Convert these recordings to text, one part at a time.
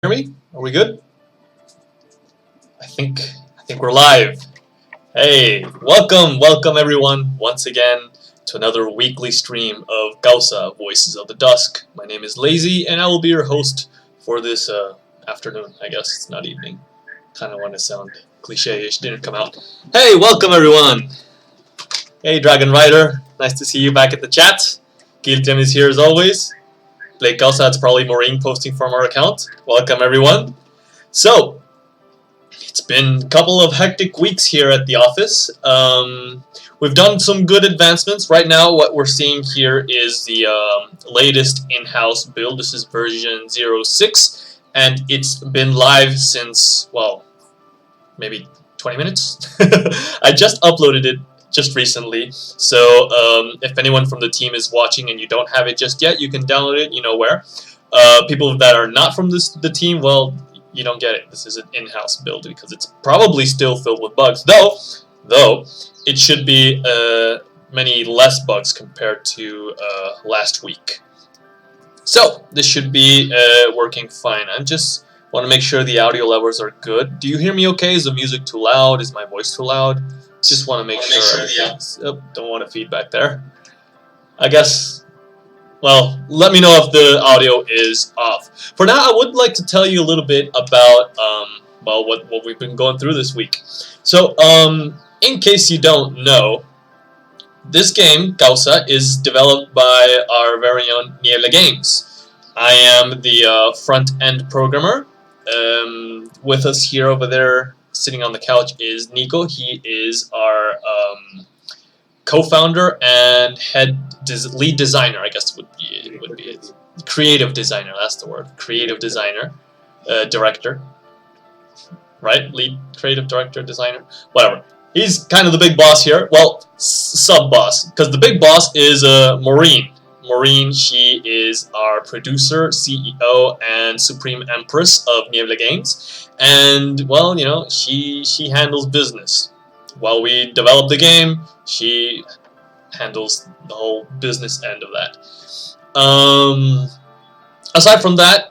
Hear me? Are we good? I think I think we're live. Hey, welcome everyone once again to another weekly stream of Causa, Voices of the Dusk. My name is Lazy and I will be your host for this afternoon. I guess it's not evening. Kind of want to sound cliche-ish, didn't come out. Hey, welcome everyone. Hey, Dragon Rider. Nice to see you back at the chat. Giltem is here as always. Play Causa, it's probably Maureen posting from our account. Welcome everyone. So, it's been a couple of hectic weeks here at the office. We've done some good advancements. Right now, what we're seeing here is the latest in-house build. This is version 06, and it's been live since, well, maybe 20 minutes. I just uploaded it just recently, so if anyone from the team is watching and you don't have it just yet, you can download it, you know where. People that are not from the team, well, you don't get it. This is an in-house build because it's probably still filled with bugs, though it should be many less bugs compared to last week. So this should be working fine. I just want to make sure the audio levels are good. Do you hear me okay? Is the music too loud? Is my voice too loud? Just want to make sure. Don't want to feedback there. I guess. Well, let me know if the audio is off. For now, I would like to tell you a little bit about well, what we've been going through this week. So, in case you don't know, this game, Causa, is developed by our very own Niebla Games. I am the front-end programmer. With us here over there, sitting on the couch, is Nico. He is our co-founder and lead designer, I guess would be it. Creative designer, that's the word. Creative designer, director, right? Lead creative director, designer, whatever. He's kind of the big boss here. Well, sub-boss, because the big boss is Maureen. Maureen, she is our producer, CEO, and supreme empress of Niebla Games. And, well, you know, she handles business. While we develop the game, she handles the whole business end of that. Aside from that,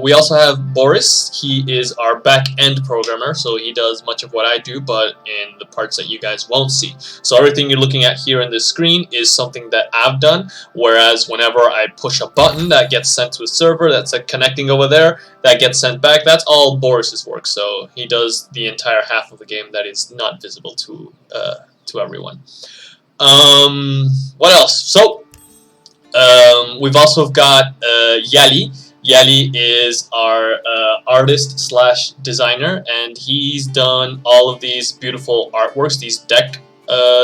we also have Boris. He is our back-end programmer, so he does much of what I do, but in the parts that you guys won't see. So everything you're looking at here on this screen is something that I've done, whereas whenever I push a button, that gets sent to a server, that's connecting over there, that gets sent back, that's all Boris's work. So he does the entire half of the game that is not visible to everyone. What else? So, we've also got Yali. Yali is our artist slash designer, and he's done all of these beautiful artworks, these deck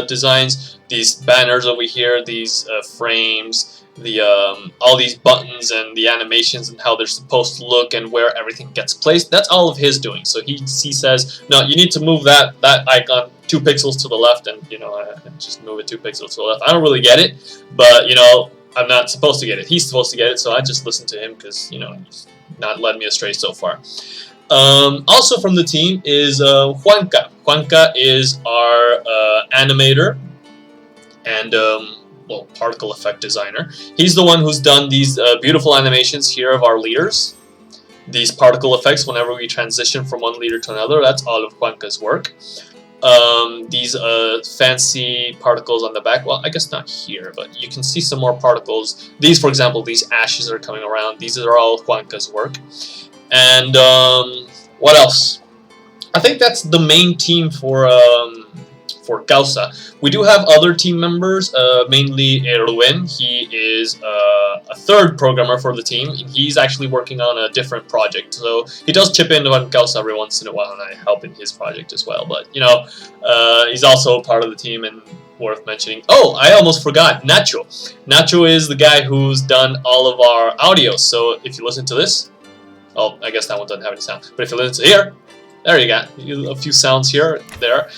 designs, these banners over here, these frames, the all these buttons and the animations and how they're supposed to look and where everything gets placed. That's all of his doing. So he says, no, you need to move that icon 2 pixels to the left, and you know, just move it 2 pixels to the left. I don't really get it, but you know, I'm not supposed to get it. He's supposed to get it, so I just listen to him because, you know, he's not led me astray so far. Also from the team is Juanca. Juanca is our animator and well, particle effect designer. He's the one who's done these beautiful animations here of our leaders. These particle effects whenever we transition from one leader to another, that's all of Juanca's work. These fancy particles on the back, well, I guess not here, but you can see some more particles. These, for example, these ashes are coming around. These are all Juanca's work. And what else? I think that's the main team for Causa. We do have other team members, mainly Erwin. He is a third programmer for the team. He's actually working on a different project, so he does chip in on Causa every once in a while, and I help in his project as well. But, you know, he's also part of the team and worth mentioning. Oh, I almost forgot, Nacho. Nacho is the guy who's done all of our audio, so if you listen to this, oh, I guess that one doesn't have any sound, but if you listen to here, there you go, a few sounds here, there.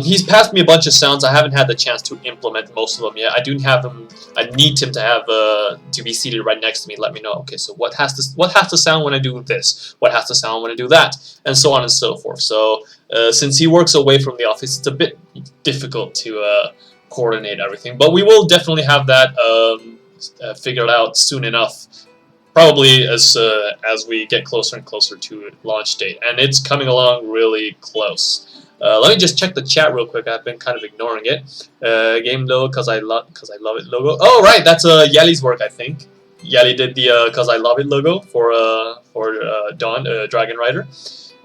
He's passed me a bunch of sounds. I haven't had the chance to implement most of them yet. I do have them. I need him to have to be seated right next to me. Let me know. Okay, so what has to sound when I do this? What has to sound when I do that? And so on and so forth. So since he works away from the office, it's a bit difficult to coordinate everything. But we will definitely have that figured out soon enough. probably as we get closer and closer to launch date, and it's coming along really close. Let me just check the chat real quick. I've been kind of ignoring it. Game logo cause I love it logo. Oh right, that's Yali's work, I think. Yali did the cause I love it logo for Dawn Dragon Rider.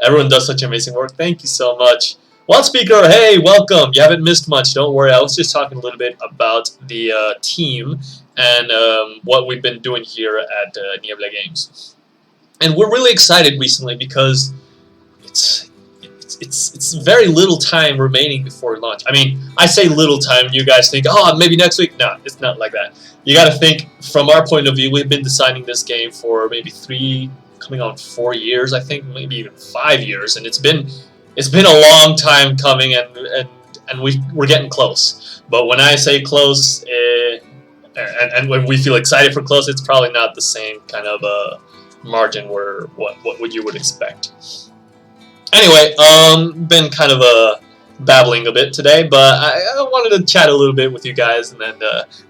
Everyone does such amazing work. Thank you so much. One speaker, hey, welcome. You haven't missed much. Don't worry. I was just talking a little bit about the team and what we've been doing here at Niebla Games. And we're really excited recently because it's very little time remaining before launch. I mean, I say little time, you guys think, oh, maybe next week. No, it's not like that. You got to think, from our point of view, we've been designing this game for maybe coming on 4 years, I think, maybe even 5 years, and it's been a long time coming, and we're getting close. But when I say close, and when we feel excited for close, it's probably not the same kind of margin where what you would expect. Anyway, been kind of babbling a bit today, but I wanted to chat a little bit with you guys and then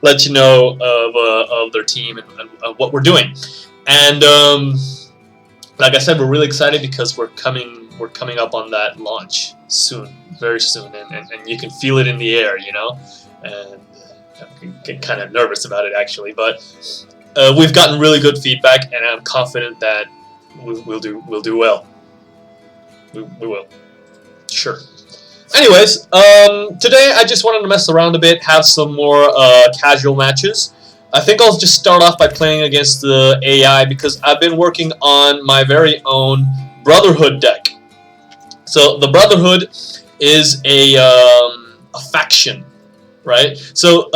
let you know of their team and what we're doing. And like I said, we're really excited because we're coming up on that launch soon, very soon, and you can feel it in the air, you know. And I get kind of nervous about it actually, but we've gotten really good feedback, and I'm confident that we'll do well. We will, sure. Anyways, today I just wanted to mess around a bit, have some more casual matches. I think I'll just start off by playing against the AI because I've been working on my very own Brotherhood deck. So the Brotherhood is a faction, right? So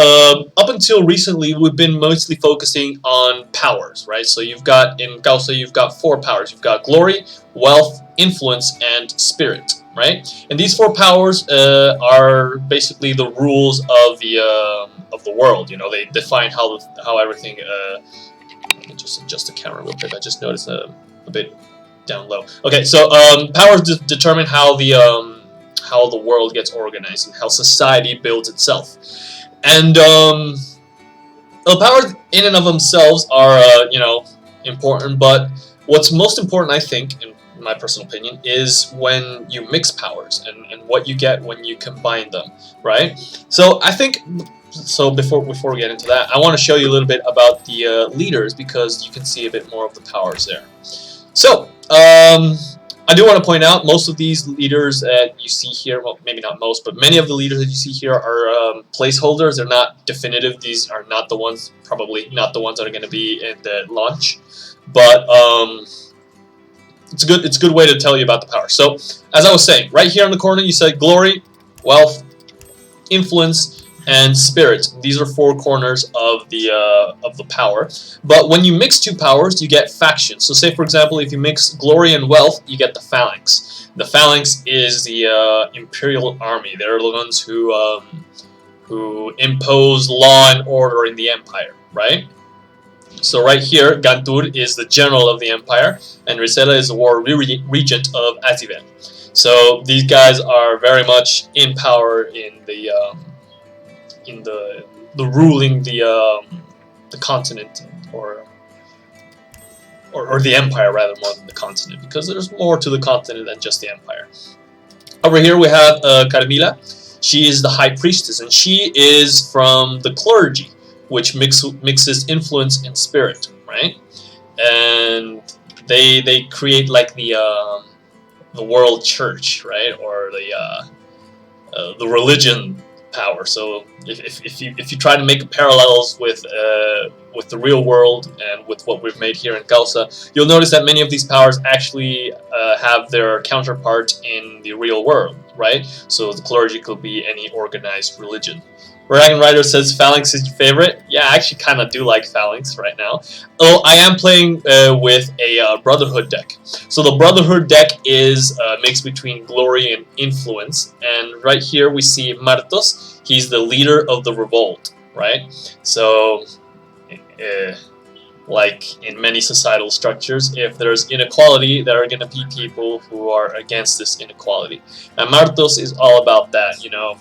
up until recently, we've been mostly focusing on powers, right? So you've got, in Causa, you've got 4 powers. You've got Glory, Wealth, Influence, and Spirit, right? And these 4 powers are basically the rules of the world. You know, they define how everything. Let me just adjust the camera real quick. I just noticed a bit down low. Okay, so powers determine how the world gets organized and how society builds itself. And the powers in and of themselves are you know, important, but what's most important, I think, in my personal opinion, is when you mix powers and what you get when you combine them, right? So I think, before we get into that, I want to show you a little bit about the leaders because you can see a bit more of the powers there. So I do want to point out most of these leaders that you see here, well, maybe not most, but many of the leaders that you see here are placeholders. They're not definitive. These are not the ones, probably not the ones that are going to be in the launch, but it's a good way to tell you about the power. So, as I was saying, right here in the corner, you said Glory, Wealth, Influence, and Spirit. These are 4 corners of the power. But when you mix 2 powers, you get factions. So, say for example, if you mix Glory and Wealth, you get the Phalanx. The Phalanx is the Imperial Army. They're the ones who impose law and order in the Empire, right? So right here, Gantur is the general of the empire, and Rizela is the war regent of Azivel. So these guys are very much in power in the ruling the continent or the empire rather more than the continent, because there's more to the continent than just the empire. Over here we have Carmila. She is the high priestess, and she is from the clergy, which mixes influence and spirit, right? And they create like the world church, right, or the religion power. So if you try to make parallels with the real world and with what we've made here in Causa, you'll notice that many of these powers actually have their counterpart in the real world, right? So the clergy could be any organized religion. Dragon Rider says Phalanx is your favorite. Yeah, I actually kind of do like Phalanx right now. Oh, I am playing with a Brotherhood deck. So the Brotherhood deck is a mix between Glory and Influence. And right here we see Martos. He's the leader of the revolt, right? So, like in many societal structures, if there's inequality, there are going to be people who are against this inequality. And Martos is all about that, you know,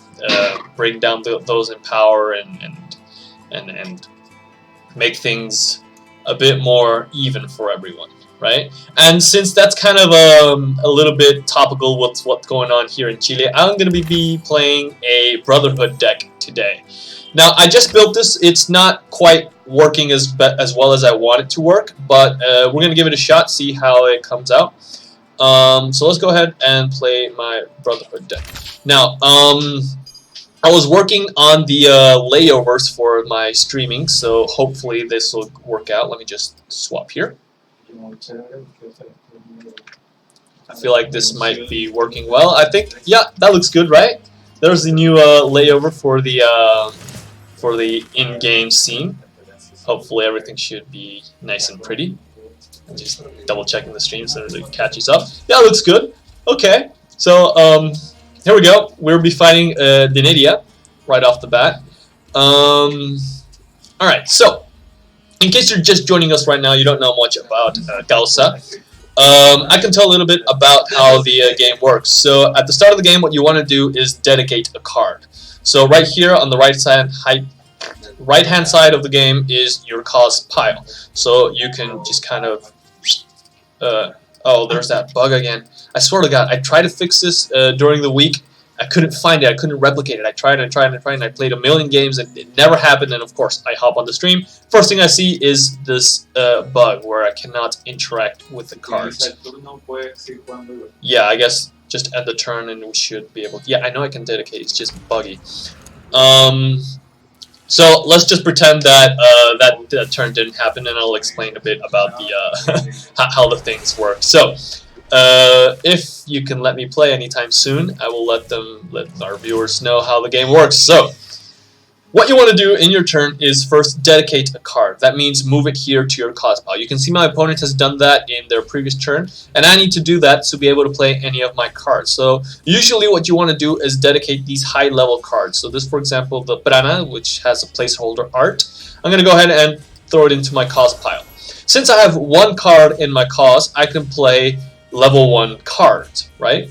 bring down those in power and make things a bit more even for everyone, right? And since that's kind of a little bit topical with what's going on here in Chile, I'm going to be playing a Brotherhood deck today. Now, I just built this. It's not quite working as well as I want it to work, but we're going to give it a shot, see how it comes out. So let's go ahead and play my Brotherhood deck. Now, I was working on the layovers for my streaming, so hopefully this will work out. Let me just swap here. I feel like this might be working well. I think, yeah, that looks good, right? There's the new layover for the in-game scene. Hopefully everything should be nice and pretty. I'm just double checking the stream so that it catches up. Yeah, it looks good. Okay, so here we go. We'll be fighting Dineria right off the bat. Alright, so in case you're just joining us right now, you don't know much about Causa. I can tell a little bit about how the game works. So at the start of the game, what you want to do is dedicate a card. So right here on the right-hand side of the game is your cause pile. So you can just kind of... oh, there's that bug again. I swear to God, I tried to fix this during the week. I couldn't find it. I couldn't replicate it. I tried and tried and tried, and I played a million games, and it never happened. And of course, I hop on the stream. First thing I see is this bug where I cannot interact with the cards. Yeah, I guess just end the turn, and we should be able to... Yeah, I know I can dedicate. It's just buggy. So let's just pretend that that turn didn't happen, and I'll explain a bit about the how the things work. So if you can let me play anytime soon, I will let our viewers know how the game works. So what you want to do in your turn is first dedicate a card. That means move it here to your cause pile. You can see my opponent has done that in their previous turn, and I need to do that to be able to play any of my cards. So usually what you want to do is dedicate these high-level cards. So this, for example, the Prana, which has a placeholder art. I'm going to go ahead and throw it into my cause pile. Since I have one card in my cause, I can play level 1 cards, right?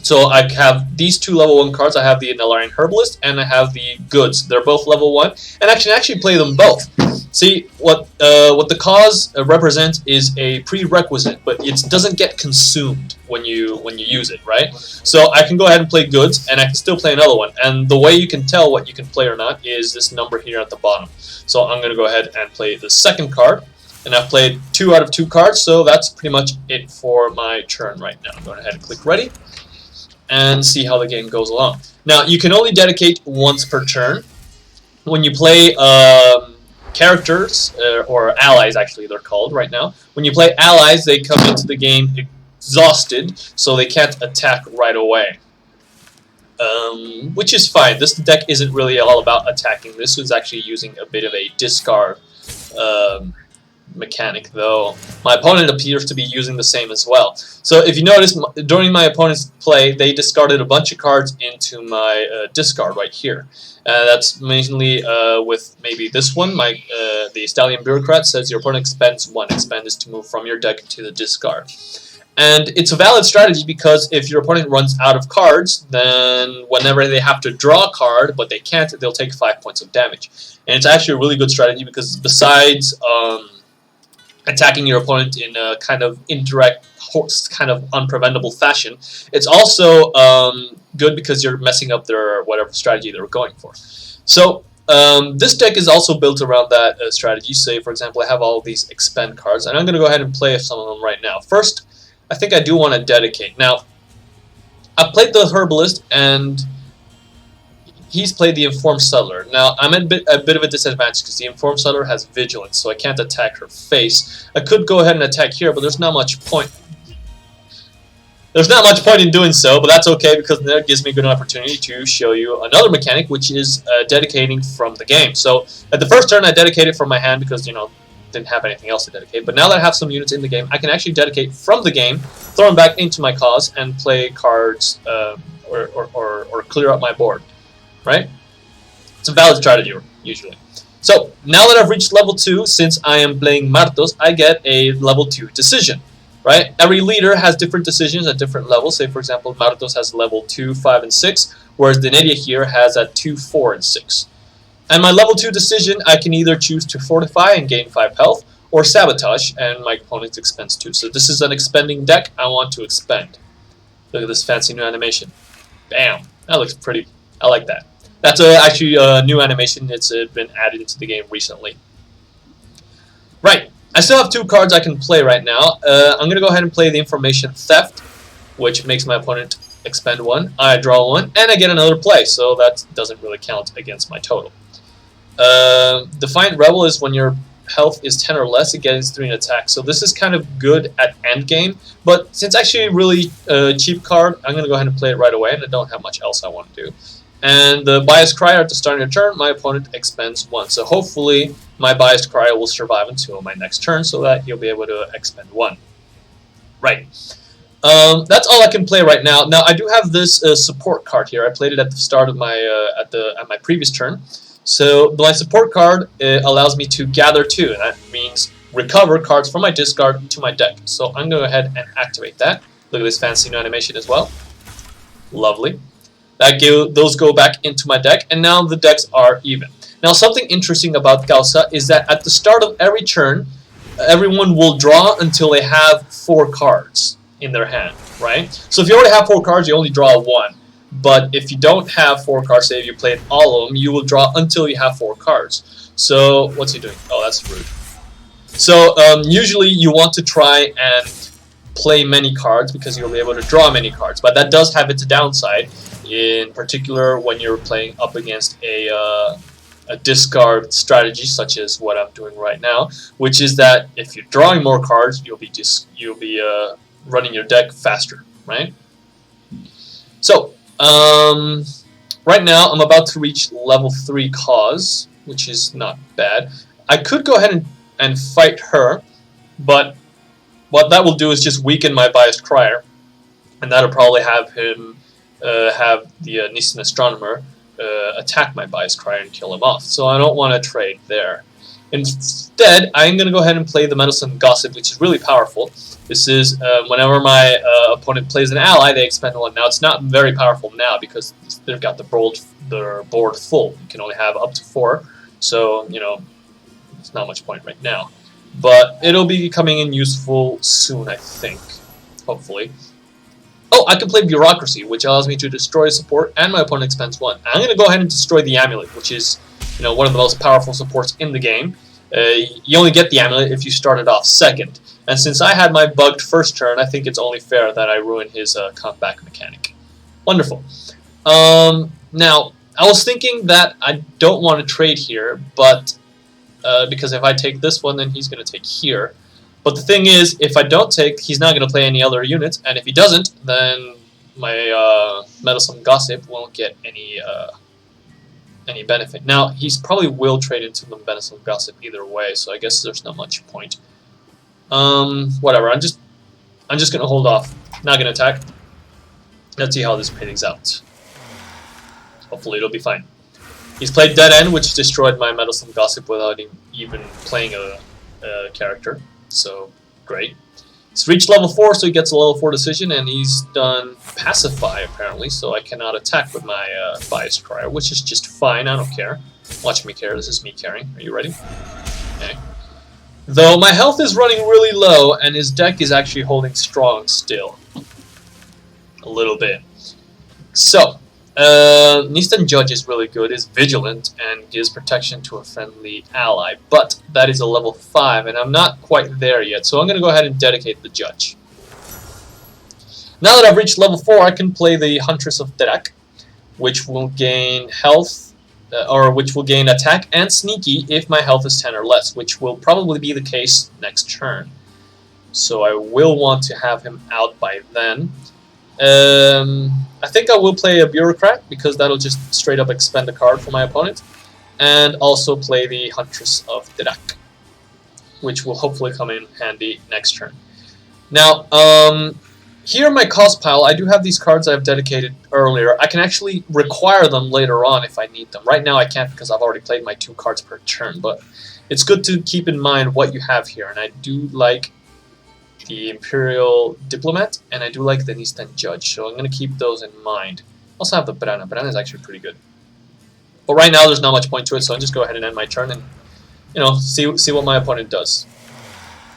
So I have these two level 1 cards. I have the Nalarian Herbalist and I have the Goods. They're both level 1, and I can actually play them both. See, what the cause represents is a prerequisite, but it doesn't get consumed when you use it, right? So I can go ahead and play Goods, and I can still play another one. And the way you can tell what you can play or not is this number here at the bottom. So I'm going to go ahead and play the second card. And I've played 2 out of 2 cards, so that's pretty much it for my turn right now. I'm going ahead and click Ready and see how the game goes along. Now, you can only dedicate once per turn. When you play characters, or allies actually they're called right now, when you play allies, they come into the game exhausted, so they can't attack right away. Which is fine. This deck isn't really all about attacking. This is actually using a bit of a discard mechanic, though my opponent appears to be using the same as well. So if you notice, during my opponent's play, they discarded a bunch of cards into my discard right here. That's mainly with maybe this one. The Stallion Bureaucrat says your opponent expends 1. Expend is to move from your deck to the discard. And it's a valid strategy because if your opponent runs out of cards, then whenever they have to draw a card, but they can't, they'll take 5 points of damage. And it's actually a really good strategy because besides attacking your opponent in a kind of indirect, kind of unpreventable fashion, it's also good because you're messing up their whatever strategy they're going for. So this deck is also built around that strategy. Say, for example, I have all of these expend cards, and I'm going to go ahead and play some of them right now. First, I think I do want to dedicate. Now, I played the Herbalist, and he's played the Informed Settler. Now, I'm at a bit of a disadvantage because the Informed Settler has Vigilance, so I can't attack her face. I could go ahead and attack here, but there's not much point. There's not much point in doing so, but that's okay because that gives me a good opportunity to show you another mechanic, which is dedicating from the game. So, at the first turn, I dedicated from my hand because, you know, didn't have anything else to dedicate. But now that I have some units in the game, I can actually dedicate from the game, throw them back into my cause, and play cards or clear up my board. Right? It's a valid strategy, usually. So, now that I've reached level 2, since I am playing Martos, I get a level 2 decision. Right? Every leader has different decisions at different levels. Say, for example, Martos has level 2, 5, and 6, whereas Dineria here has at 2, 4, and 6. And my level 2 decision, I can either choose to fortify and gain 5 health, or Sabotage, and my opponent expends 2. So this is an expending deck. I want to expend. Look at this fancy new animation. Bam! That looks pretty. I like that. That's actually a new animation. It's been added into the game recently. Right. I still have 2 cards I can play right now. I'm going to go ahead and play the Information Theft, which makes my opponent expend 1. I draw 1, and I get another play, so that doesn't really count against my total. Defiant Rebel is when your health is 10 or less, it gets 3 in attack. So this is kind of good at endgame, but since actually a really cheap card, I'm going to go ahead and play it right away, and I don't have much else I want to do. And the Biased Crier at the start of your turn, my opponent expends 1. So hopefully my Biased Crier will survive until my next turn so that he'll be able to expend 1. Right. That's all I can play right now. Now I do have this support card here. I played it at the start of my at my previous turn. So my support card allows me to gather 2, and that means recover cards from my discard to my deck. So I'm going to go ahead and activate that. Look at this fancy new animation as well. Lovely. Those go back into my deck, and now the decks are even. Now something interesting about Causa is that at the start of every turn, everyone will draw until they have 4 cards in their hand, right? So if you already have 4 cards, you only draw 1. But if you don't have 4 cards, say if you played all of them, you will draw until you have 4 cards. So what's he doing? Oh, that's rude. So usually you want to try and play many cards because you'll be able to draw many cards. But that does have its downside, in particular when you're playing up against a discard strategy such as what I'm doing right now, which is that if you're drawing more cards, you'll be running your deck faster, right? So right now I'm about to reach level 3 Cause, which is not bad. I could go ahead and fight her, but what that will do is just weaken my Biased Crier, and that'll probably have him have the Nisan Astronomer attack my Biased Crier and kill him off. So I don't want to trade there. Instead, I'm going to go ahead and play the Meddlesome Gossip, which is really powerful. This is whenever my opponent plays an ally, they expend 1. Now, it's not very powerful now because they've got the board full. You can only have up to 4, so, you know, it's not much point right now. But it'll be coming in useful soon, I think. Hopefully. Oh, I can play Bureaucracy, which allows me to destroy support, and my opponent expends 1. I'm going to go ahead and destroy the Amulet, which is, you know, one of the most powerful supports in the game. You only get the Amulet if you started off second. And since I had my bugged first turn, I think it's only fair that I ruin his comeback mechanic. Wonderful. Now, I was thinking that I don't want to trade here, but because if I take this one, then he's going to take here. But the thing is, if I don't take, he's not going to play any other units, and if he doesn't, then my Meddlesome Gossip won't get any benefit. Now, he's probably will trade into the Meddlesome Gossip either way, so I guess there's not much point. Whatever. I'm just gonna hold off. Not gonna attack. Let's see how this plays out. Hopefully, it'll be fine. He's played Dead End, which destroyed my Meddlesome Gossip without even playing a character. So great. He's reached level 4, so he gets a level 4 decision, and he's done Pacify, apparently, so I cannot attack with my Biased Crier, which is just fine, I don't care. Watch me care, this is me caring. Are you ready? Okay. Though my health is running really low, and his deck is actually holding strong still. A little bit. So, Nistan Judge is really good, is vigilant, and gives protection to a friendly ally, but that is a level 5, and I'm not quite there yet, so I'm going to go ahead and dedicate the Judge. Now that I've reached level 4, I can play the Huntress of Dirac, which will gain health, which will gain attack and sneaky if my health is 10 or less, which will probably be the case next turn. So I will want to have him out by then. I think I will play a Bureaucrat, because that'll just straight up expend a card for my opponent. And also play the Huntress of Dirac, which will hopefully come in handy next turn. Now, here in my cost pile, I do have these cards I've dedicated earlier. I can actually require them later on if I need them. Right now I can't because I've already played my 2 cards per turn, but it's good to keep in mind what you have here. And I do like the Imperial Diplomat, and I do like the Nistan Judge, so I'm going to keep those in mind. I also have the Brana. Brana is actually pretty good. But right now there's not much point to it, so I'll just go ahead and end my turn and, you know, see what my opponent does.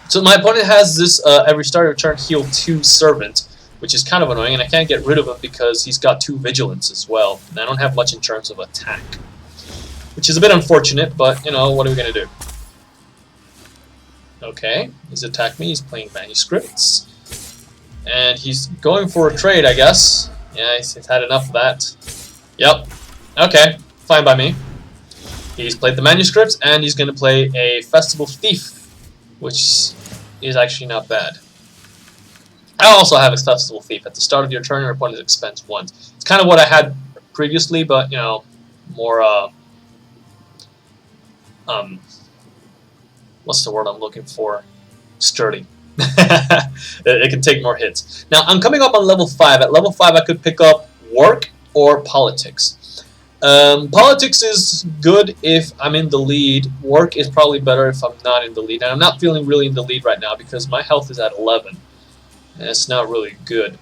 So my opponent has this every start of turn heal 2 servant, which is kind of annoying, and I can't get rid of him because he's got 2 vigilance as well, and I don't have much in terms of attack, which is a bit unfortunate, but you know, what are we gonna do? Okay, he's attacked me. He's playing manuscripts, and he's going for a trade, I guess. Yeah, he's had enough of that. Yep. Okay, fine by me. He's played the manuscripts, and he's going to play a Festival Thief, which is actually not bad. I also have a Festival Thief. At the start of your turn, your opponent expends 1. It's kind of what I had previously, but, you know, more, what's the word I'm looking for? Sturdy. It can take more hits. Now, I'm coming up on level 5. At level 5, I could pick up Work or Politics. Politics is good if I'm in the lead. Work is probably better if I'm not in the lead. And I'm not feeling really in the lead right now because my health is at 11. And it's not really good.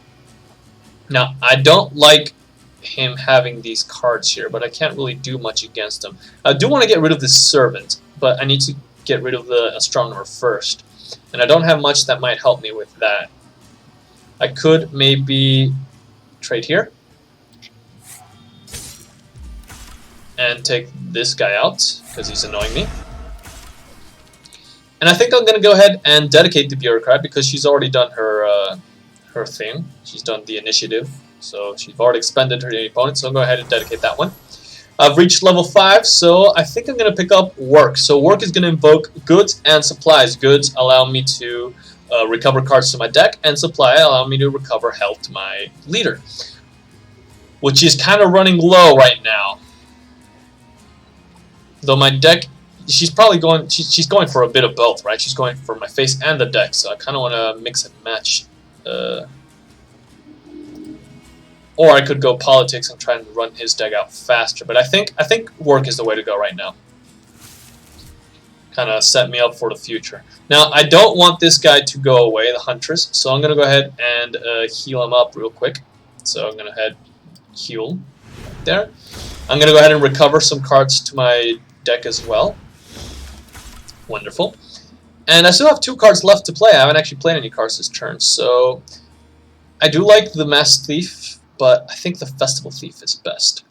Now, I don't like him having these cards here, but I can't really do much against him. I do want to get rid of this servant, but I need to get rid of the astronomer first. And I don't have much that might help me with that. I could maybe trade here. And take this guy out, because he's annoying me. And I think I'm going to go ahead and dedicate the bureaucrat, because she's already done her her thing. She's done the initiative, so she's already expended her opponent, so I'll go ahead and dedicate that one. I've reached level 5, so I think I'm going to pick up Work. So Work is going to invoke Goods and Supplies. Goods allow me to recover cards to my deck, and Supply allow me to recover health to my leader, which is kind of running low right now. Though my deck, she's probably going, she's going for a bit of both, right? She's going for my face and the deck, so I kind of want to mix and match. Or I could go Politics and try and run his deck out faster. But I think Work is the way to go right now. Kind of set me up for the future. Now, I don't want this guy to go away, the Huntress, so I'm going to go ahead and heal him up real quick. So I'm going to head heal right there. I'm going to go ahead and recover some cards to my deck as well. Wonderful. And I still have 2 cards left to play. I haven't actually played any cards this turn, so I do like the Masked Thief, but I think the Festival Thief is best.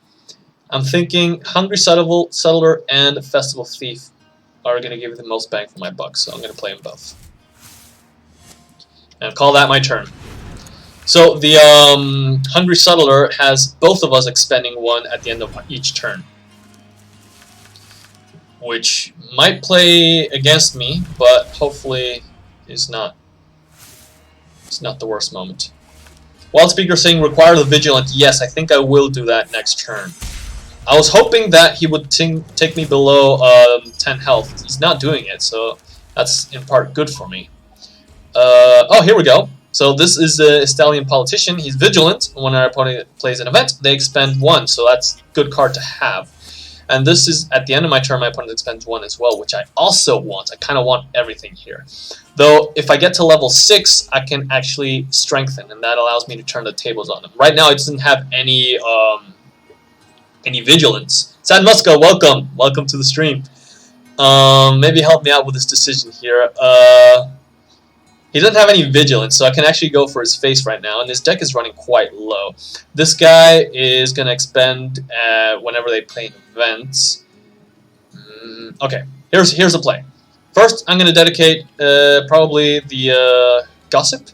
I'm thinking Hungry Settler and Festival Thief are going to give me the most bang for my buck, so I'm going to play them both. And call that my turn. So the Hungry Settler has both of us expending 1 at the end of each turn, which might play against me, but hopefully is not. It's not the worst moment. Wild Speaker saying require the Vigilant. Yes, I think I will do that next turn. I was hoping that he would take me below 10 health. He's not doing it, so that's in part good for me. Oh, here we go. So this is a Estalian Politician. He's Vigilant. When our opponent plays an event, they expend 1, so that's a good card to have. And this is, at the end of my turn, my opponent expends 1 as well, which I also want. I kind of want everything here. Though, if I get to level 6, I can actually strengthen, and that allows me to turn the tables on him. Right now, it doesn't have any vigilance. Sad Muska, welcome. Welcome to the stream. Maybe help me out with this decision here. He doesn't have any vigilance, so I can actually go for his face right now, and his deck is running quite low. This guy is going to expend whenever they play events. Okay, here's the play. First, I'm going to dedicate probably the Gossip,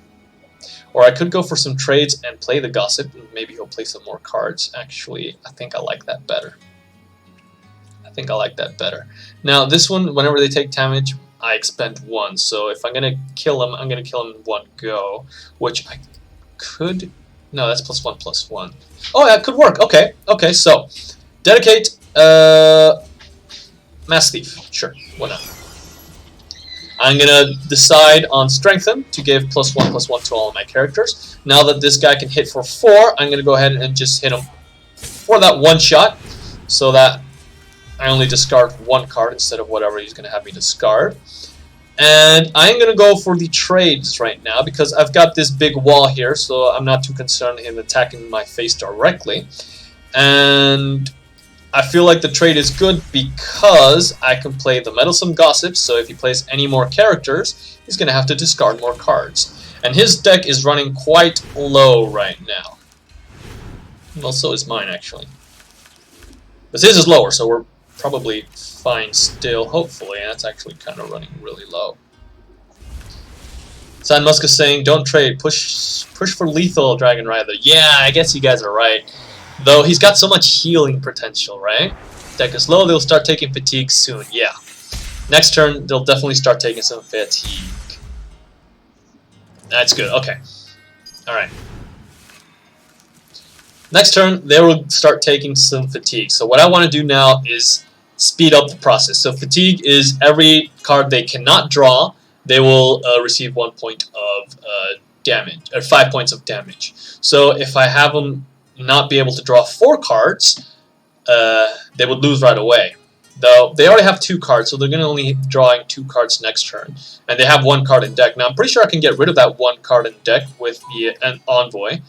or I could go for some trades and play the Gossip, and maybe he'll play some more cards. Actually, I think I like that better. Now, this one, whenever they take damage, I expend 1, so if I'm going to kill him, I'm going to kill him in 1 go, which I could... No, that's +1/+1. Oh, that could work. Okay, so dedicate Masked Thief. Sure, why not? I'm going to decide on Strengthen to give +1/+1 to all of my characters. Now that this guy can hit for 4, I'm going to go ahead and just hit him for that 1 shot, so that I only discard 1 card instead of whatever he's going to have me discard. And I'm going to go for the trades right now because I've got this big wall here, so I'm not too concerned in him attacking my face directly. And I feel like the trade is good because I can play the Meddlesome Gossip, so if he plays any more characters, he's going to have to discard more cards. And his deck is running quite low right now. Well, so is mine, actually. But his is lower, so we're probably fine still, hopefully, and that's actually kind of running really low. San Musk is saying, don't trade, push for lethal, Dragon Rider. Yeah, I guess you guys are right. Though he's got so much healing potential, right? Deck is low, they'll start taking fatigue soon, yeah. Next turn, they'll definitely start taking some fatigue. That's good, okay. Alright. Next turn, they will start taking some fatigue. So what I want to do now is speed up the process. So fatigue is every card they cannot draw, they will receive 1 point of damage, or 5 points of damage. So if I have them not be able to draw 4 cards, they would lose right away. Though they already have 2 cards, so they're going to only be drawing 2 cards next turn. And they have 1 card in deck. Now I'm pretty sure I can get rid of that 1 card in deck with an Envoy.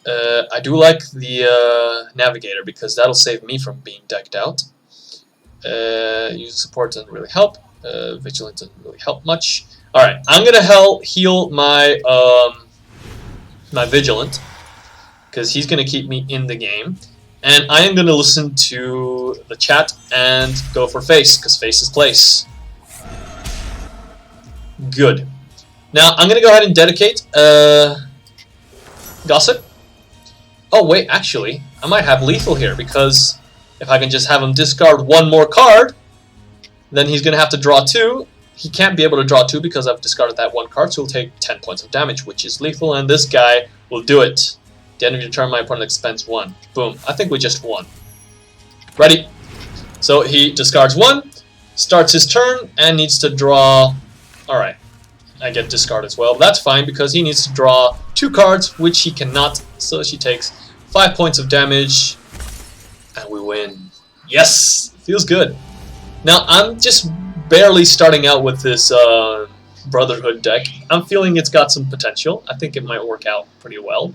I do like the Navigator because that'll save me from being decked out. Using support doesn't really help. Vigilance doesn't really help much. Alright, I'm going to heal my my Vigilant, because he's going to keep me in the game. And I am going to listen to the chat and go for face, because face is place. Good. Now, I'm going to go ahead and dedicate Gossip. Oh, wait, actually, I might have lethal here, because if I can just have him discard 1 more card, then he's going to have to draw 2. He can't be able to draw 2 because I've discarded that 1 card, so he'll take 10 points of damage, which is lethal, and this guy will do it. At the end of your turn, my opponent expends 1. Boom. I think we just won. Ready? So he discards 1, starts his turn, and needs to draw... Alright. I get discard as well. That's fine, because he needs to draw 2 cards, which he cannot, so she takes 5 points of damage, and we win. Yes! Feels good. Now, I'm just barely starting out with this Brotherhood deck. I'm feeling it's got some potential. I think it might work out pretty well.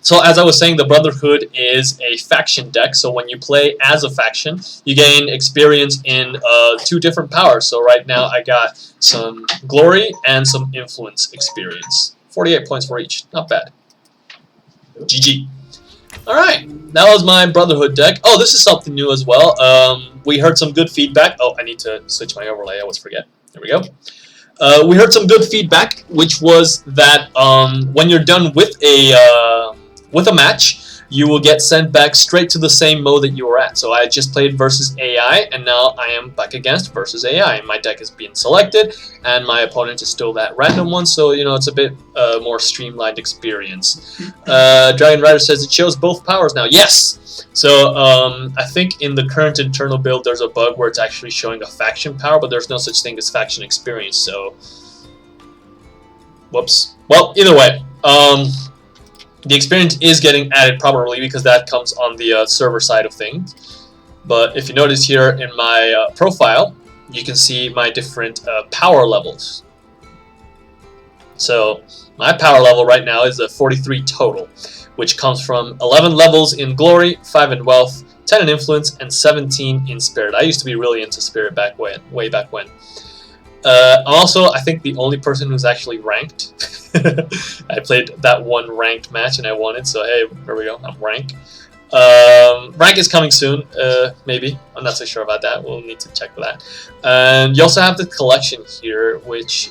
So as I was saying, the Brotherhood is a faction deck, so when you play as a faction, you gain experience in 2 different powers. So right now I got some Glory and some Influence experience. 48 points for each. Not bad. GG. Alright, that was my Brotherhood deck. Oh, this is something new as well. We heard some good feedback. Oh, I need to switch my overlay. I always forget. There we go. We heard some good feedback, which was that when you're done with a match, you will get sent back straight to the same mode that you were at. So I just played versus AI, and now I am back against versus AI. My deck is being selected, and my opponent is still that random one, so you know it's a bit more streamlined experience. Dragon Rider says it shows both powers now. Yes! So I think in the current internal build there's a bug where it's actually showing a faction power, but there's no such thing as faction experience, so... Whoops. Well, either way, the experience is getting added properly because that comes on the server side of things. But if you notice here in my profile, you can see my different power levels. So my power level right now is a 43 total, which comes from 11 levels in Glory, 5 in Wealth, 10 in Influence, and 17 in Spirit. I used to be really into Spirit way back when. Also, I think the only person who's actually ranked. I played that one ranked match and I won it, so hey, there we go, I'm rank. Rank is coming soon, maybe. I'm not so sure about that. We'll need to check for that. And you also have the collection here, which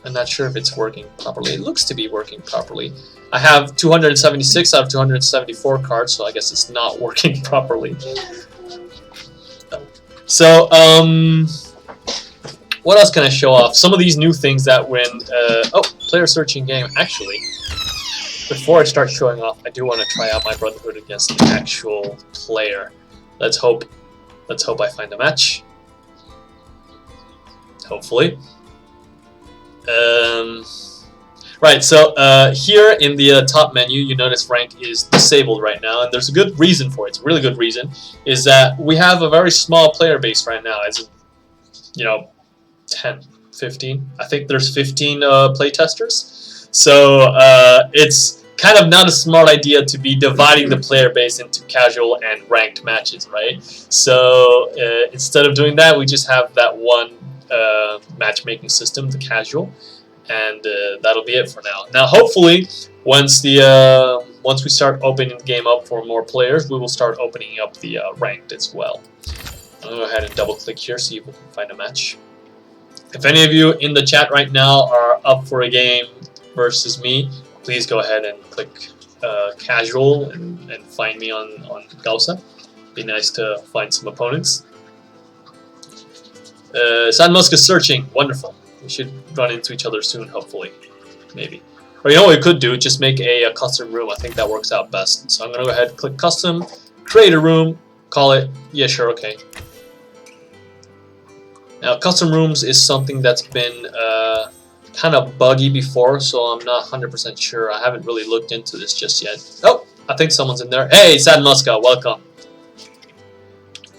I'm not sure if it's working properly. It looks to be working properly. I have 276 out of 274 cards, so I guess it's not working properly. So, what else can I show off? Some of these new things that when... oh, player searching game. Actually, before I start showing off, I do want to try out my Brotherhood against the actual player. Let's hope I find a match. Hopefully. Right, so here in the top menu, you notice rank is disabled right now, and there's a good reason for it. It's a really good reason, is that we have a very small player base right now, as you know, 10, 15. I think there's 15 playtesters. So it's kind of not a smart idea to be dividing the player base into casual and ranked matches, right? So instead of doing that, we just have that one matchmaking system, the casual, and that'll be it for now. Now, hopefully, once we start opening the game up for more players, we will start opening up the ranked as well. I'm gonna go ahead and double click here, see if we can find a match. If any of you in the chat right now are up for a game versus me, please go ahead and click casual and find me on Causa. Be nice to find some opponents. San Musk is searching. Wonderful. We should run into each other soon, hopefully. Maybe. Or you know what we could do? Just make a custom room. I think that works out best. So I'm going to go ahead and click custom, create a room, call it, yeah, sure, okay. Now, custom rooms is something that's been kind of buggy before, so I'm not 100% sure. I haven't really looked into this just yet. Oh, I think someone's in there. Hey, Sad Muska, welcome.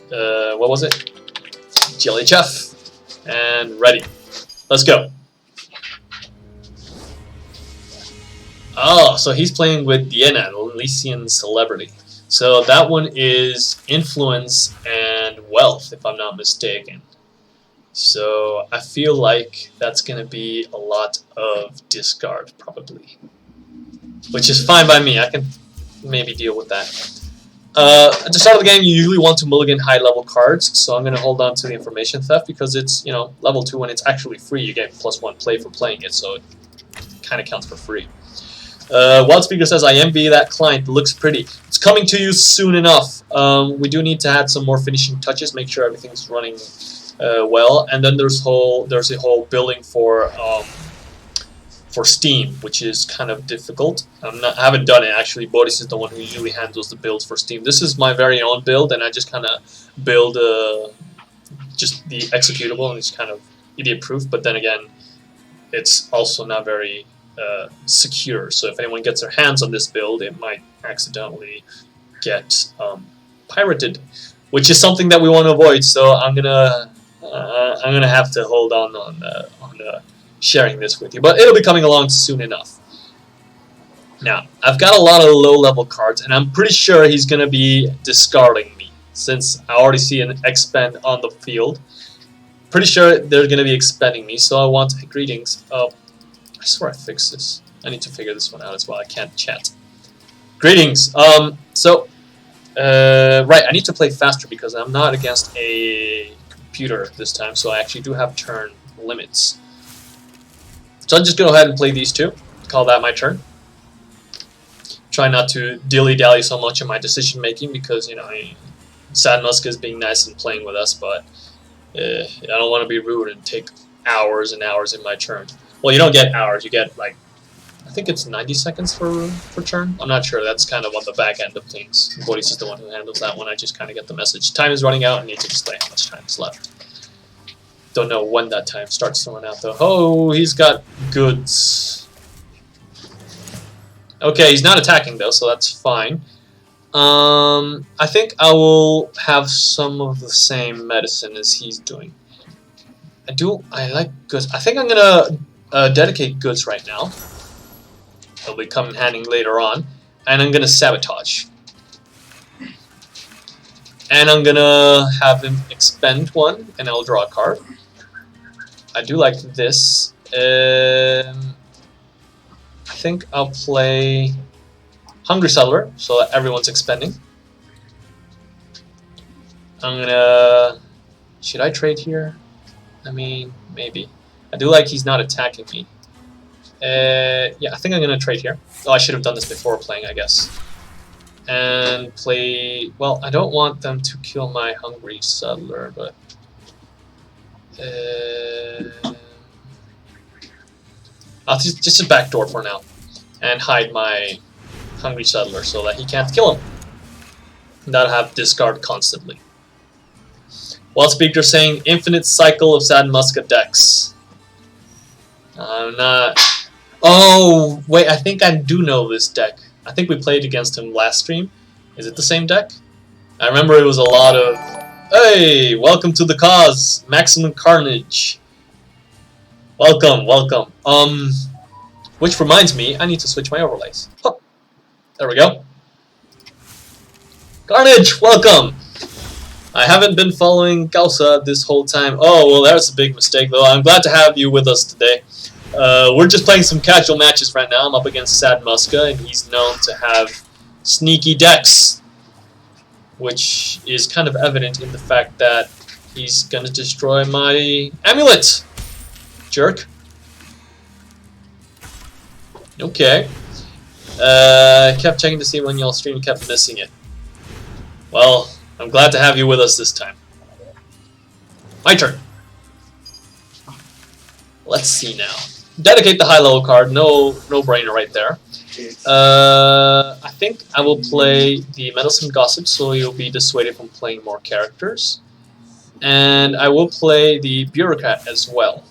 What was it? Jelly Chef. And ready. Let's go. Oh, so he's playing with Diana, Lycian Celebrity. So that one is influence and wealth, if I'm not mistaken. So I feel like that's going to be a lot of discard, probably. Which is fine by me. I can maybe deal with that. At the start of the game, you usually want to mulligan high-level cards, so I'm going to hold on to the information theft because it's, you know, level 2 when it's actually free. You get +1 play for playing it, so it kind of counts for free. Wild Speaker says, I envy that client. It looks pretty. It's coming to you soon enough. We do need to add some more finishing touches, make sure everything's running well, and then there's a whole building for Steam, which is kind of difficult. I haven't done it actually. Boris is the one who usually handles the builds for Steam. This is my very own build, and I just kind of build just the executable, and it's kind of idiot-proof. But then again, it's also not very secure. So if anyone gets their hands on this build, it might accidentally get pirated, which is something that we want to avoid. So I'm gonna have to hold on sharing this with you, but it'll be coming along soon enough. Now, I've got a lot of low-level cards, and I'm pretty sure he's gonna be discarding me since I already see an expend on the field. Pretty sure they're gonna be expending me, so I want greetings. I swear I fixed this. I need to figure this one out as well. I can't chat. Greetings. Right, I need to play faster because I'm not against a computer this time, so I actually do have turn limits. So I'll just go ahead and play these two. Call that my turn. Try not to dilly-dally so much in my decision making because, you know, Sad Muska is being nice and playing with us, but I don't want to be rude and take hours and hours in my turn. Well, you don't get hours. You get, like, I think it's 90 seconds for turn. I'm not sure. That's kind of on the back end of things. Boris is the one who handles that one. I just kind of get the message. Time is running out. I need to display how much time is left. Don't know when that time starts to run out, though. Oh, he's got goods. Okay, he's not attacking, though, so that's fine. I think I will have some of the same medicine as he's doing. I like goods. I think I'm going to dedicate goods right now. It'll be coming handy later on. And I'm going to sabotage. And I'm going to have him expend one, and I'll draw a card. I do like this. I think I'll play Hungry Settler, so that everyone's expending. I'm gonna... Should I trade here? I mean, maybe. I do like he's not attacking me. Yeah, I think I'm gonna trade here. Oh, I should have done this before playing, I guess. And play... Well, I don't want them to kill my Hungry Settler, but... I'll just a backdoor for now and hide my Hungry Settler so that he can't kill him. And that'll have discard constantly. Wild Speaker saying infinite cycle of Sad Muska decks. I'm not... Oh, wait, I think I do know this deck. I think we played against him last stream. Is it the same deck? I remember it was a lot of... Hey, welcome to the cause, Maximum Carnage. Welcome, welcome. Which reminds me, I need to switch my overlays. Huh. There we go. Carnage, welcome! I haven't been following Causa this whole time. Oh, well, that's a big mistake, though. I'm glad to have you with us today. We're just playing some casual matches right now. I'm up against Sad Muska, and he's known to have sneaky decks, which is kind of evident in the fact that he's gonna destroy my amulet. Jerk. Okay. Kept checking to see when y'all stream, kept missing it. Well, I'm glad to have you with us this time. My turn. Let's see now. Dedicate the high level card. No brainer right there. I think I will play the Meddlesome Gossip, so you'll be dissuaded from playing more characters. And I will play the Bureaucrat as well,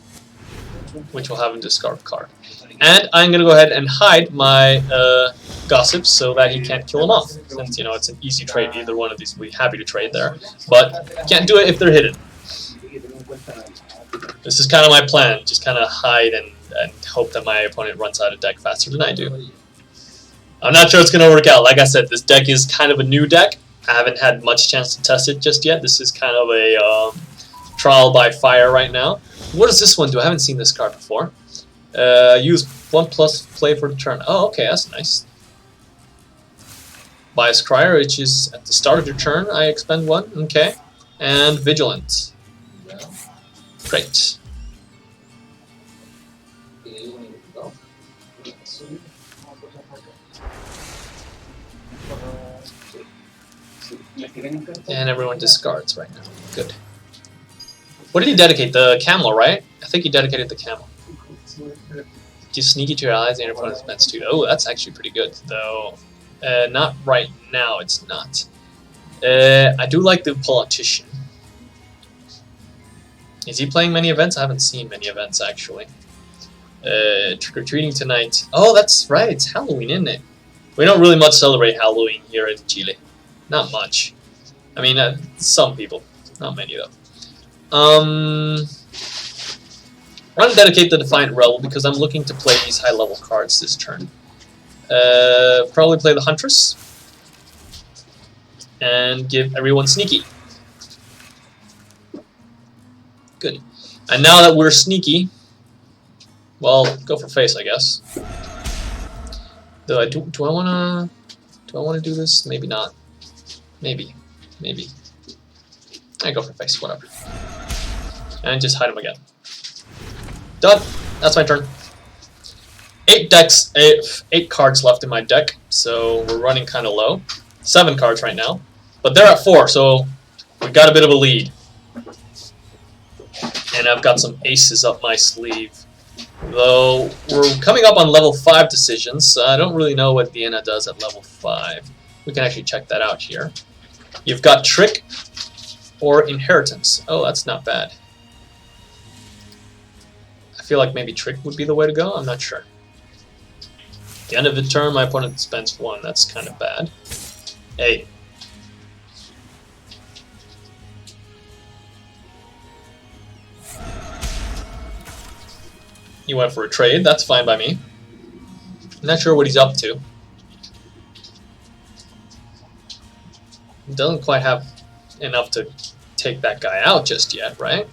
which will have a discard card. And I'm going to go ahead and hide my Gossip so that he can't kill him off. Since, you know, it's an easy trade, either one of these will be happy to trade there. But can't do it if they're hidden. This is kind of my plan, just kind of hide and hope that my opponent runs out of deck faster than I do. I'm not sure it's going to work out. Like I said, this deck is kind of a new deck. I haven't had much chance to test it just yet. This is kind of a trial by fire right now. What does this one do? I haven't seen this card before. Use 1+ play for the turn. Oh, okay, that's nice. Bias Crier, which is at the start of your turn, I expend 1. Okay. And Vigilant. Great. And everyone discards right now. Good. What did he dedicate? The camel, right? I think he dedicated the camel. Just sneaky to your allies and your opponent's spends 2. Oh, that's actually pretty good, though. Not right now, it's not. I do like the Politician. Is he playing many events? I haven't seen many events, actually. Trick-or-treating tonight. Oh, that's right, it's Halloween, isn't it? We don't really much celebrate Halloween here in Chile. Not much. I mean, some people. Not many, though. I'm going to dedicate the Defiant Rebel because I'm looking to play these high-level cards this turn. Probably play the Huntress. And give everyone Sneaky. Good. And now that we're sneaky, well, go for face, I guess. Though do I wanna do this? Maybe not. Maybe. I go for face, whatever. And just hide him again. Done. That's my turn. 8 decks, 8 cards left in my deck, so we're running kind of low. 7 cards right now, but they're at 4, so we got a bit of a lead. And I've got some aces up my sleeve. Though we're coming up on level 5 decisions, so I don't really know what Vienna does at level 5. We can actually check that out here. You've got Trick or Inheritance. Oh, that's not bad. I feel like maybe Trick would be the way to go. I'm not sure. At the end of the turn, my opponent spends 1. That's kind of bad. Hey. He went for a trade. That's fine by me. I'm not sure what he's up to. He doesn't quite have enough to take that guy out just yet, right?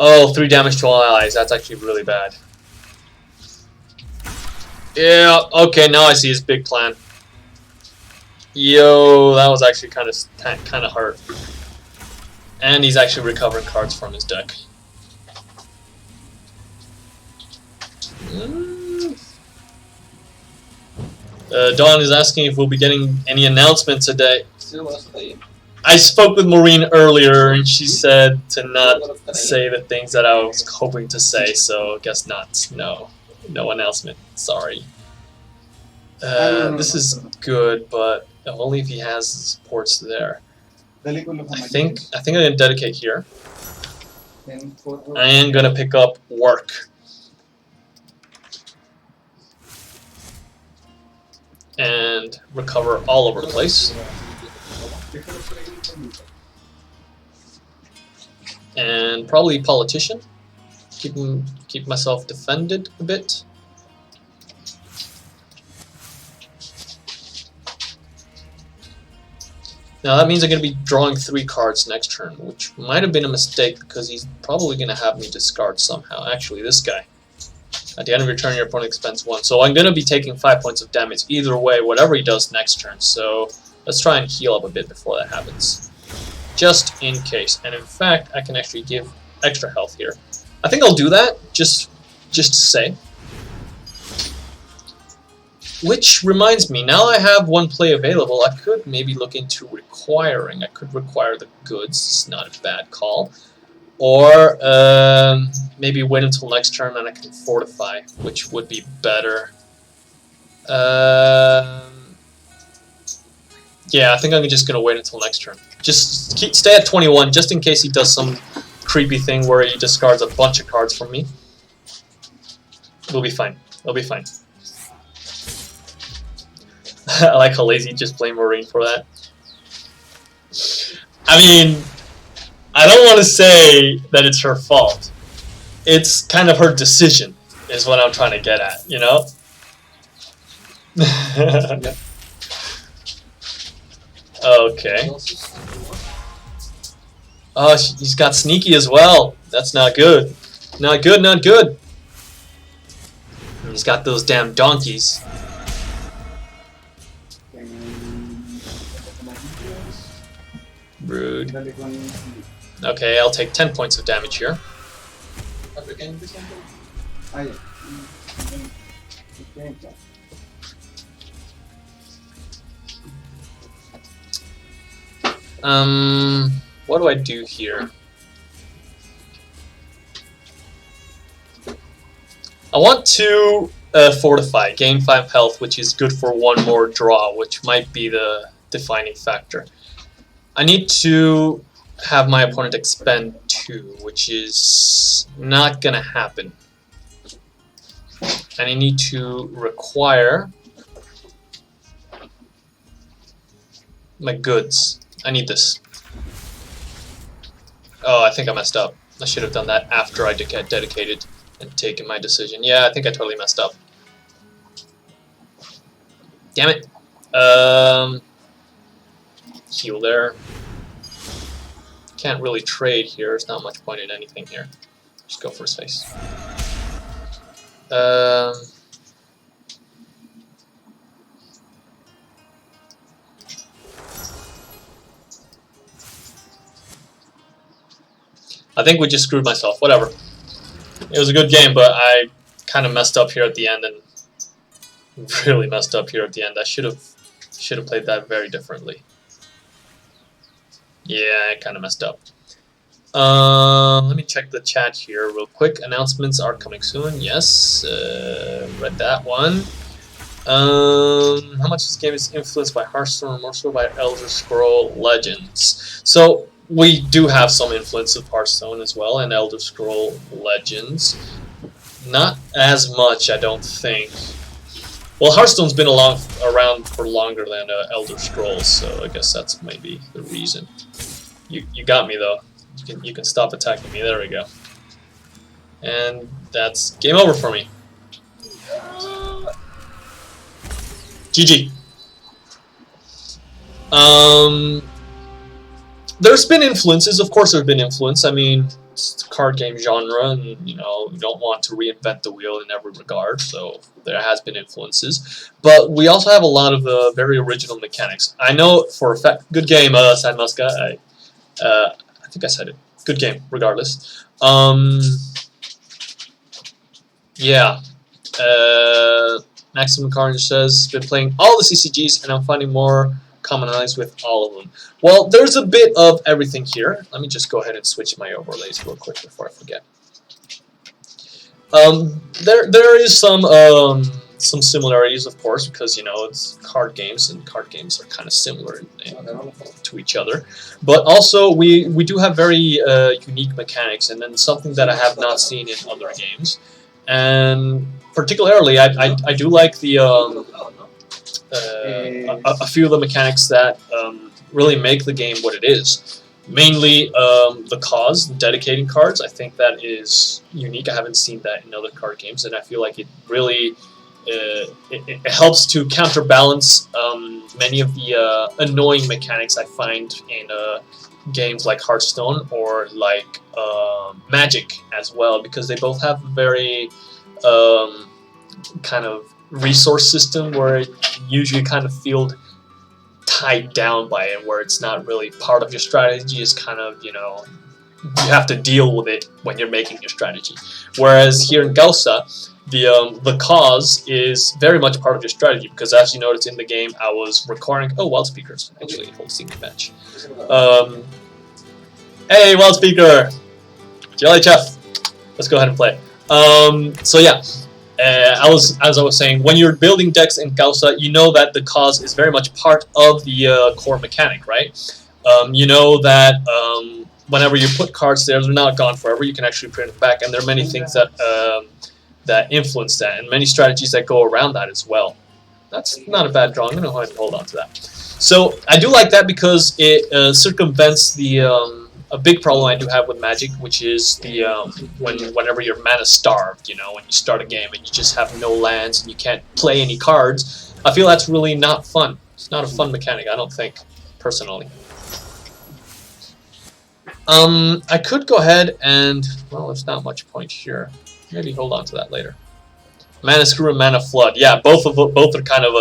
Oh, 3 damage to all allies. That's actually really bad. Yeah, okay, now I see his big plan. Yo, that was actually kind of hurt. And he's actually recovering cards from his deck. Dawn is asking if we'll be getting any announcement today. I spoke with Maureen earlier, and she said to not say the things that I was hoping to say, so I guess not. No announcement. Sorry. This is good, but only if he has the supports there. I think I'm gonna dedicate here. I am gonna pick up Work. and recover all over the place. And probably politician. Keep myself defended a bit. Now that means I'm going to be drawing 3 cards next turn, which might have been a mistake because he's probably going to have me discard somehow. Actually, this guy. At the end of your turn, your opponent expends 1. So I'm going to be taking 5 points of damage either way, whatever he does next turn. So let's try and heal up a bit before that happens. Just in case. And in fact, I can actually give extra health here. I think I'll do that, just to say. Which reminds me, now I have 1 play available, I could maybe look into requiring. I could require the goods, it's not a bad call. Or maybe wait until next turn and I can fortify, which would be better. Yeah, I think I'm just going to wait until next turn. Just stay at 21, just in case he does some creepy thing where he discards a bunch of cards from me. We'll be fine. It'll be fine. I like how lazy just blame Maureen for that. I mean, I don't want to say that it's her fault. It's kind of her decision, is what I'm trying to get at, you know? Yeah. Okay. Oh, he's got sneaky as well. That's not good. Not good, not good. He's got those damn donkeys. Rude. Okay, I'll take 10 points of damage here. What do I do here? I want to fortify, gain 5 health, which is good for 1 more draw, which might be the defining factor. I need to have my opponent expend 2, which is not gonna happen. And I need to require my goods. I need this. Oh, I think I messed up. I should have done that after I get dedicated and taken my decision. Yeah, I think I totally messed up. Damn it. Heal there. Can't really trade here. There's not much point in anything here. Just go for his face. I think we just screwed myself. Whatever. It was a good game, but I kind of messed up here at the end, and really messed up here at the end. I should have played that very differently. Yeah, I kind of messed up. Let me check the chat here real quick. Announcements are coming soon. Yes, read that one. How much this game is influenced by Hearthstone and more so by Elder Scroll Legends? So we do have some influence of Hearthstone as well and Elder Scroll Legends. Not as much, I don't think. Well, Hearthstone's been around for longer than Elder Scrolls, so I guess that's maybe the reason. You got me though. You can stop attacking me. There we go. And that's game over for me. GG. There's been influences. Of course, there's been influence. I mean, it's the card game genre, and you know, we don't want to reinvent the wheel in every regard. So there has been influences, but we also have a lot of very original mechanics. I know for a fact. Good game, San Muska. I think I said it. Good game, regardless. Yeah. Maximum Carnage says, been playing all the CCGs and I'm finding more commonalities with all of them. Well, there's a bit of everything here. Let me just go ahead and switch my overlays real quick before I forget. There is some similarities, of course, because you know it's card games, and card games are kind of similar to each other. But also, we do have very unique mechanics, and then something that I have not seen in other games. And particularly, I do like the a few of the mechanics that really make the game what it is. Mainly the cause, dedicating cards. I think that is unique. I haven't seen that in other card games, and I feel like it really it helps to counterbalance many of the annoying mechanics I find in games like Hearthstone or like Magic as well, because they both have a very kind of resource system where it usually kind of feels tied down by it, where it's not really part of your strategy. It's kind of, you know, you have to deal with it when you're making your strategy. Whereas here in Causa, the cause is very much part of your strategy, because as you noticed in the game, I was recording. Oh, wild speakers actually hosting the match. Hey, wild speaker, Jelly Chef. Let's go ahead and play. So yeah. As I was saying, when you're building decks in Causa, you know that the cause is very much part of the core mechanic, right? You know that whenever you put cards there, they're not gone forever. You can actually print them back, and there are many things that that influence that, and many strategies that go around that as well. That's not a bad draw. I'm going to go ahead and hold on to that. So I do like that because it circumvents the a big problem I do have with Magic, which is the whenever you're mana starved, you know, when you start a game and you just have no lands and you can't play any cards. I feel that's really not fun. It's not a fun mechanic, I don't think, personally. I could go ahead and, well, there's not much point here. Maybe hold on to that later. Mana Screw and Mana Flood. Yeah, both are kind of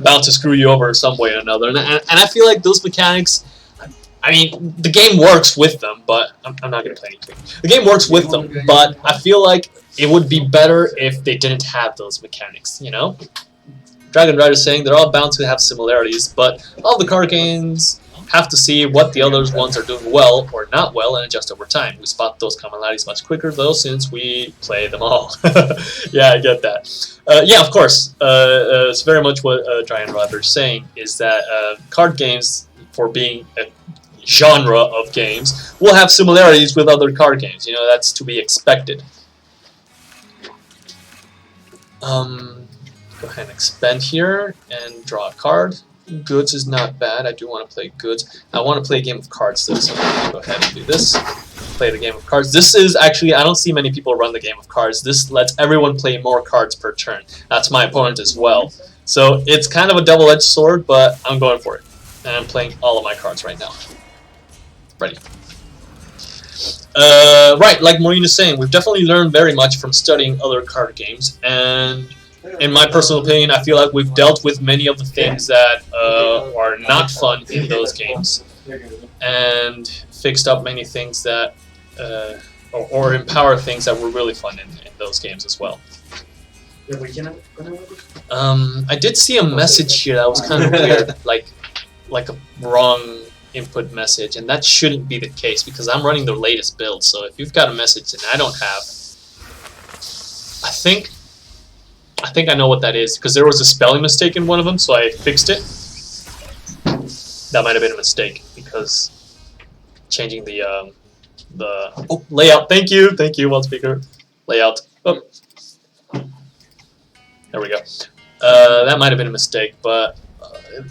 bound to screw you over in some way or another. And I feel like those mechanics, I mean, the game works with them, but I'm not going to play anything. The game works with them, but I feel like it would be better if they didn't have those mechanics, you know? Dragon Rider is saying they're all bound to have similarities, but all the card games have to see what the other ones are doing well or not well and adjust over time. We spot those commonalities much quicker, though, since we play them all. Yeah, I get that. Yeah, of course. It's very much what Dragon Rider is saying, is that card games, for being a genre of games, will have similarities with other card games. You know, that's to be expected. Go ahead and expand here and draw a card. Goods is not bad. I do want to play goods. I want to play a game of cards though, so I'm going to go ahead and do this. Play the game of cards. This is actually, I don't see many people run the game of cards. This lets everyone play more cards per turn. That's my opponent as well. So it's kind of a double-edged sword, but I'm going for it. And I'm playing all of my cards right now. Ready. Right, like Maureen is saying, we've definitely learned very much from studying other card games, and in my personal opinion, I feel like we've dealt with many of the things that are not fun in those games, and fixed up many things that, or empower things that were really fun in those games as well. I did see a message here that was kind of weird, like a wrong input message, and that shouldn't be the case because I'm running the latest build. So if you've got a message that I don't have, I think I know what that is, because there was a spelling mistake in one of them, so I fixed it. That might have been a mistake because changing the layout. Thank you, one speaker. Layout. Oh. There we go. That might have been a mistake, but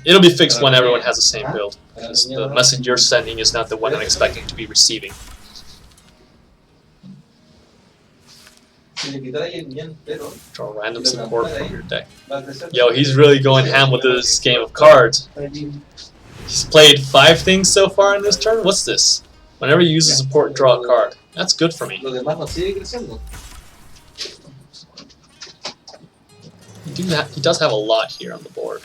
it'll be fixed when everyone has the same build. Because the message you're sending is not the one I'm expecting to be receiving. Draw random support from your deck. Yo, he's really going ham with this game of cards. He's played 5 things so far in this turn. What's this? Whenever you use a support, draw a card. That's good for me. He does have a lot here on the board.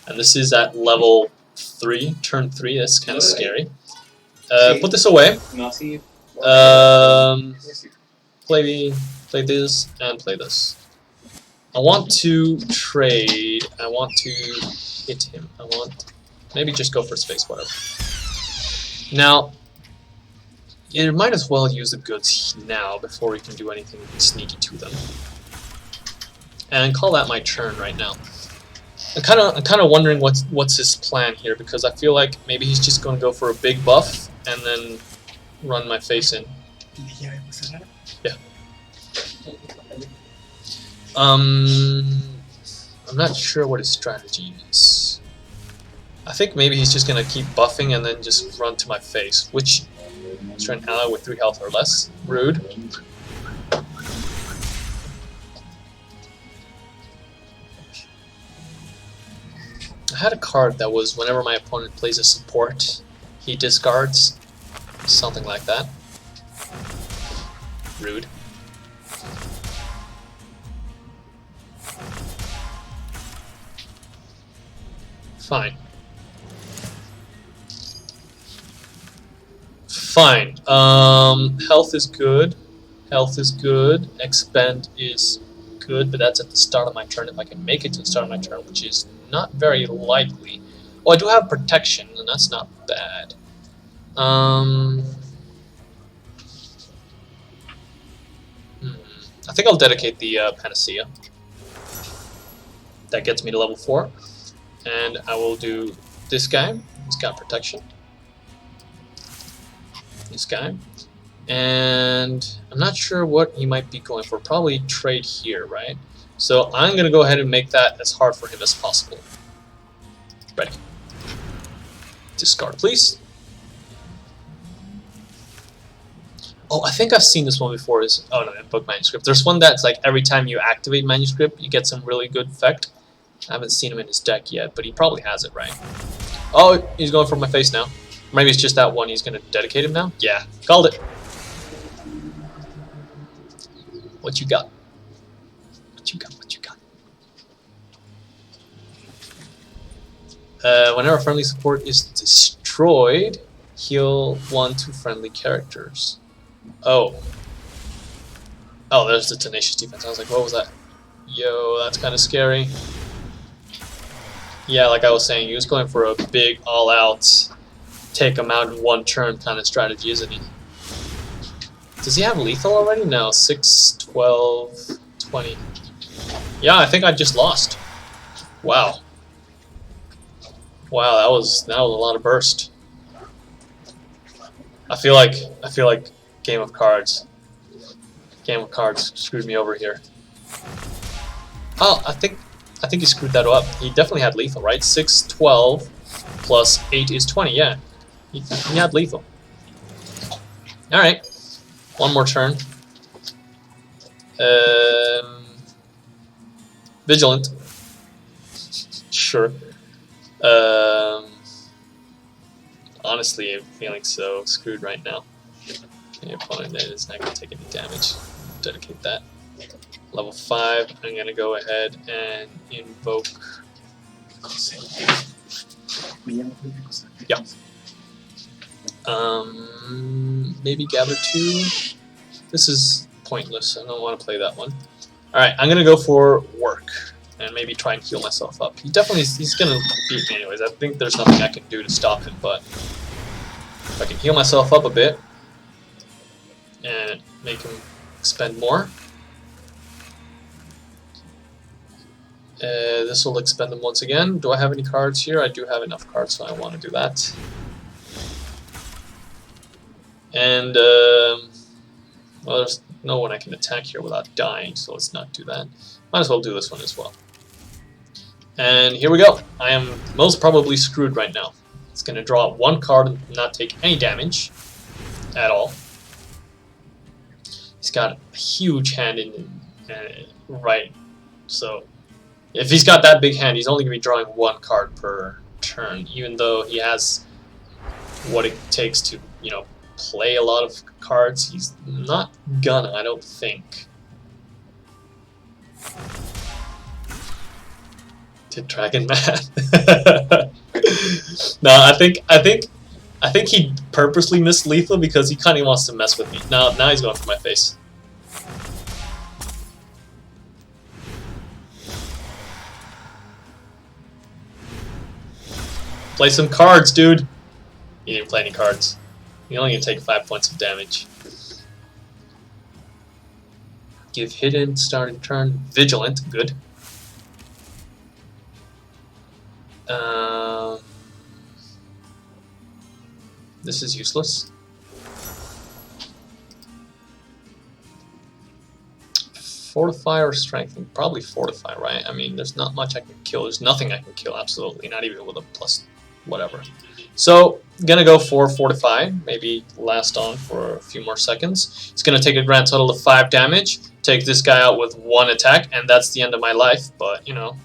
And this is at level 3, turn 3, that's kind of scary. Put this away. Play this, and play this. I want to trade, I want to hit him. I want, maybe just go for space, whatever. Now, you might as well use the goods now before we can do anything sneaky to them. And call that my turn right now. I'm kind of wondering what's his plan here, because I feel like maybe he's just going to go for a big buff and then run my face in. Yeah. I'm not sure what his strategy is. I think maybe he's just gonna keep buffing and then just run to my face, which is an ally with 3 health or less. Rude. I had a card that was whenever my opponent plays a support, he discards. Something like that. Rude. Fine. Fine. Health is good. Health is good. Expend is good, but that's at the start of my turn if I can make it to the start of my turn, which is not very likely. Oh, I do have protection, and that's not bad. I think I'll dedicate the Panacea. That gets me to level 4. And I will do this guy. He's got protection. This guy. And I'm not sure what he might be going for. Probably trade here, right? So I'm going to go ahead and make that as hard for him as possible. Ready. Discard, please. Oh, I think I've seen this one before. Oh no, in Book Manuscript. There's one that's like every time you activate Manuscript, you get some really good effect. I haven't seen him in his deck yet, but he probably has it, right? Oh, he's going for my face now. Maybe it's just that one he's going to dedicate him now? Yeah, called it. What you got? What you got? What you got? Whenever friendly support is destroyed, heal 1 to friendly characters. Oh. Oh, there's the Tenacious Defense. I was like, what was that? Yo, that's kind of scary. Yeah, like I was saying, he was going for a big all-out, take him out in one turn kind of strategy, isn't he? Does he have lethal already? No, 6, 12, 20. Yeah, I think I just lost. Wow. Wow, that was a lot of burst. I feel like Game of Cards screwed me over here. Oh, I think he screwed that up. He definitely had lethal, right? 6, 12 plus 8 is 20. Yeah, he had lethal. All right, one more turn. Vigilant. Sure. Honestly, I'm feeling so screwed right now. The opponent is not going to take any damage. Dedicate that. Level 5, I'm going to go ahead and invoke... Yeah. Maybe Gather 2? This is pointless. I don't want to play that one. Alright, I'm going to go for Work. And maybe try and heal myself up. He's going to beat me anyways. I think there's nothing I can do to stop him, but... if I can heal myself up a bit... and make him expend more... this will expend them once again. Do I have any cards here? I do have enough cards, so I want to do that. And, well, there's no one I can attack here without dying, so let's not do that. Might as well do this one as well. And here we go. I am most probably screwed right now. It's going to draw 1 card and not take any damage at all. He's got a huge hand in right, so... if he's got that big hand, he's only going to be drawing 1 card per turn, even though he has what it takes to, you know, play a lot of cards. He's not gonna, I don't think. Did Dragon Man? No, I think he purposely missed lethal because he kind of wants to mess with me. Now he's going for my face. Play some cards, dude. He didn't play any cards. He only can take 5 points of damage. Give hidden, starting turn, vigilant, good. This is useless. Fortify or strengthen? Probably fortify, right? I mean, there's not much I can kill. There's nothing I can kill, absolutely. Not even with a plus whatever. So, gonna go for fortify. Maybe last on for a few more seconds. It's gonna take a grand total of 5 damage. Take this guy out with 1 attack, and that's the end of my life. But, you know,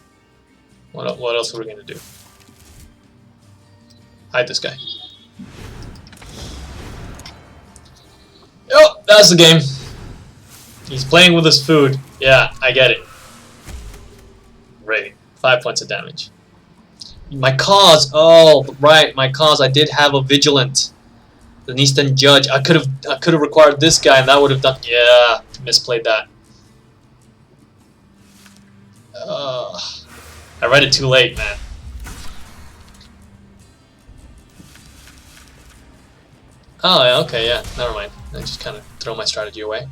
what else are we gonna do? Hide this guy. Oh, that's the game. He's playing with his food. Yeah, I get it. Great. 5 points of damage. My cause. Oh, right. My cause. I did have a vigilant. An Eastern judge. I could have required this guy, and that would have done. Yeah, misplayed that. I read it too late, man. Oh, yeah, okay, yeah. Never mind. I just kind of throw my strategy away.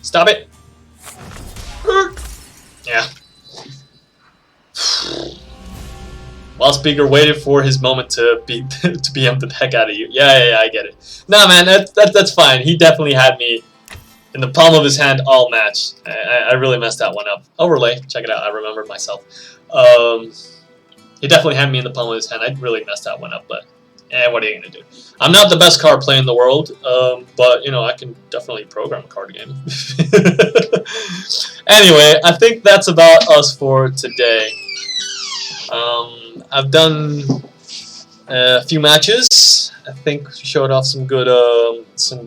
Stop it! Yeah. While Speaker waited for his moment to beat to BM the heck out of you. Yeah, I get it. Nah, man, that's fine. He definitely had me in the palm of his hand all match. I really messed that one up. Overlay, check it out. I remembered myself. He definitely had me in the palm of his hand. I really messed that one up, but what are you gonna do? I'm not the best card player in the world, but you know I can definitely program a card game. Anyway, I think that's about us for today. I've done a few matches. I think showed off some good